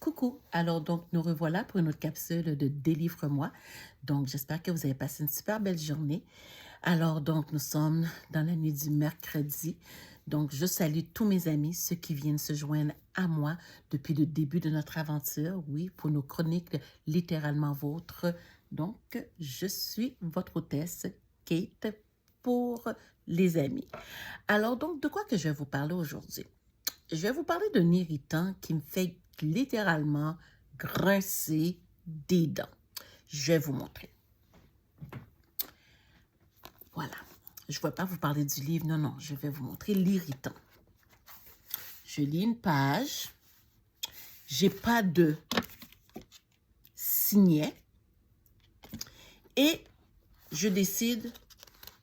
Coucou, alors donc nous revoilà pour une autre capsule de Délivre-moi. Donc j'espère que vous avez passé une super belle journée. Alors donc nous sommes dans la nuit du mercredi. Donc je salue tous mes amis, ceux qui viennent se joindre à moi depuis le début de notre aventure, oui, pour nos chroniques littéralement vôtres. Donc je suis votre hôtesse Kate pour les amis. Alors donc de quoi que je vais vous parler aujourd'hui? Je vais vous parler d'un irritant qui me fait littéralement grincer des dents. Je vais vous montrer. Voilà. Je ne vais pas vous parler du livre, non, non. Je vais vous montrer l'irritant. Je lis une page. J'ai pas de signet. Et je décide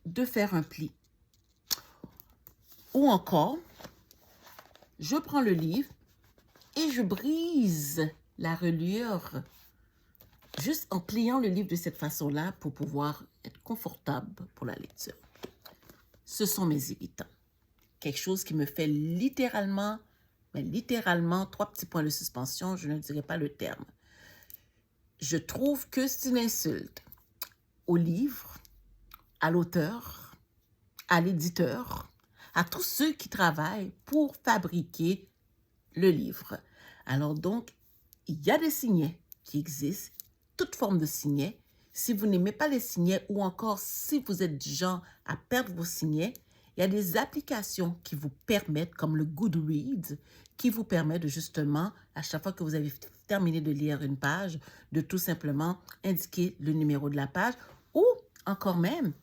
de faire un pli. Ou encore, je prends le livre et je brise la reliure juste en pliant le livre de cette façon-là pour pouvoir être confortable pour la lecture. Ce sont mes irritants. Quelque chose qui me fait littéralement, mais littéralement, 3 petits points de suspension, je ne dirais pas le terme. Je trouve que c'est une insulte au livre, à l'auteur, à l'éditeur, à tous ceux qui travaillent pour fabriquer le livre. Alors donc, il y a des signets qui existent, toute forme de signets. Si vous n'aimez pas les signets ou encore si vous êtes du genre à perdre vos signets, il y a des applications qui vous permettent, comme le Goodreads, qui vous permet de justement, à chaque fois que vous avez terminé de lire une page, de tout simplement indiquer le numéro de la page ou encore même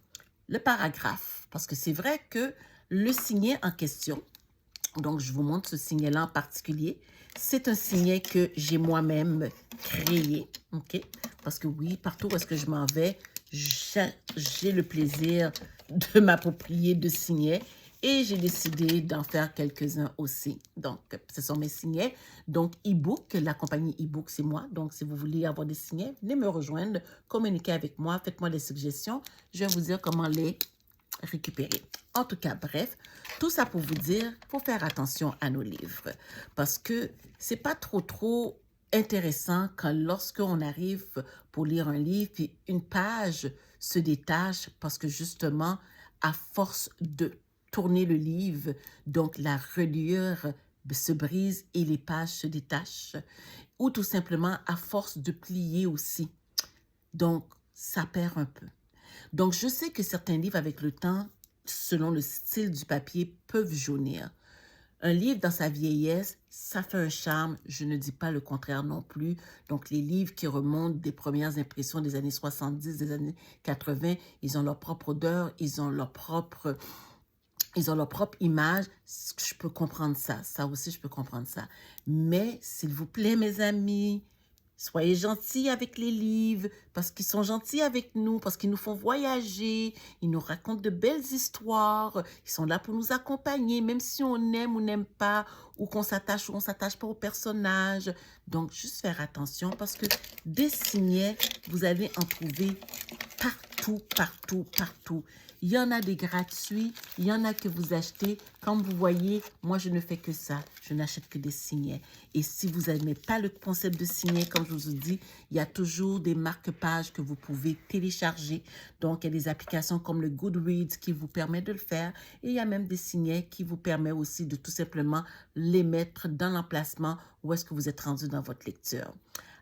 le paragraphe. Parce que c'est vrai que le signet en question, donc je vous montre ce signet-là en particulier, c'est un signet que j'ai moi-même créé, ok? Parce que oui, partout où est-ce que je m'en vais, j'ai le plaisir de m'approprier de signets et j'ai décidé d'en faire quelques-uns aussi. Donc, ce sont mes signets. Donc, e-book, la compagnie e-book, c'est moi. Donc, si vous voulez avoir des signets, venez me rejoindre, communiquez avec moi, faites-moi des suggestions. Je vais vous dire comment les récupérer. En tout cas, bref, tout ça pour vous dire, il faut faire attention à nos livres parce que c'est pas trop intéressant quand lorsqu'on arrive pour lire un livre puis une page se détache parce que justement, à force de tourner le livre, donc la reliure se brise et les pages se détachent ou tout simplement à force de plier aussi. Donc, ça perd un peu. Donc, je sais que certains livres, avec le temps, selon le style du papier, peuvent jaunir. Un livre dans sa vieillesse, ça fait un charme, je ne dis pas le contraire non plus. Donc, les livres qui remontent des premières impressions des années 70, des années 80, ils ont leur propre odeur, ils ont leur propre image. Je peux comprendre ça. Ça aussi, je peux comprendre ça. Mais, s'il vous plaît, mes amis, soyez gentils avec les livres, parce qu'ils sont gentils avec nous, parce qu'ils nous font voyager, ils nous racontent de belles histoires, ils sont là pour nous accompagner, même si on aime ou n'aime pas, ou qu'on s'attache ou on ne s'attache pas aux personnages. Donc, juste faire attention, parce que des signets, vous allez en trouver partout. Il y en a des gratuits, il y en a que vous achetez. Comme vous voyez, moi, je ne fais que ça. Je n'achète que des signets. Et si vous n'aimez pas le concept de signet, comme je vous ai dit, il y a toujours des marque-pages que vous pouvez télécharger. Donc, il y a des applications comme le Goodreads qui vous permet de le faire. Et il y a même des signets qui vous permettent aussi de tout simplement les mettre dans l'emplacement où est-ce que vous êtes rendu dans votre lecture.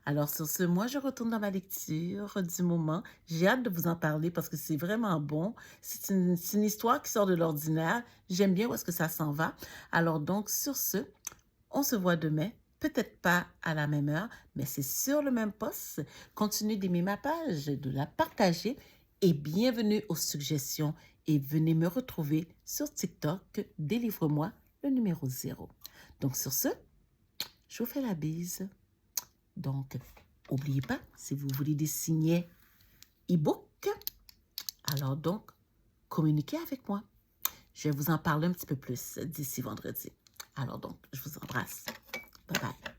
Alors, sur ce, moi, je retourne dans ma lecture du moment. J'ai hâte de vous en parler parce que c'est vraiment bon. C'est une histoire qui sort de l'ordinaire. J'aime bien où est-ce que ça s'en va. Alors donc, sur ce, on se voit demain. Peut-être pas à la même heure, mais c'est sur le même poste. Continuez d'aimer ma page, de la partager et bienvenue aux suggestions. Et venez me retrouver sur TikTok, Délivre-moi le numéro 0. Donc, sur ce, je vous fais la bise. Donc, n'oubliez pas, si vous voulez des signets e-book, alors donc, communiquez avec moi. Je vais vous en parler un petit peu plus d'ici vendredi. Alors donc, je vous embrasse. Bye bye.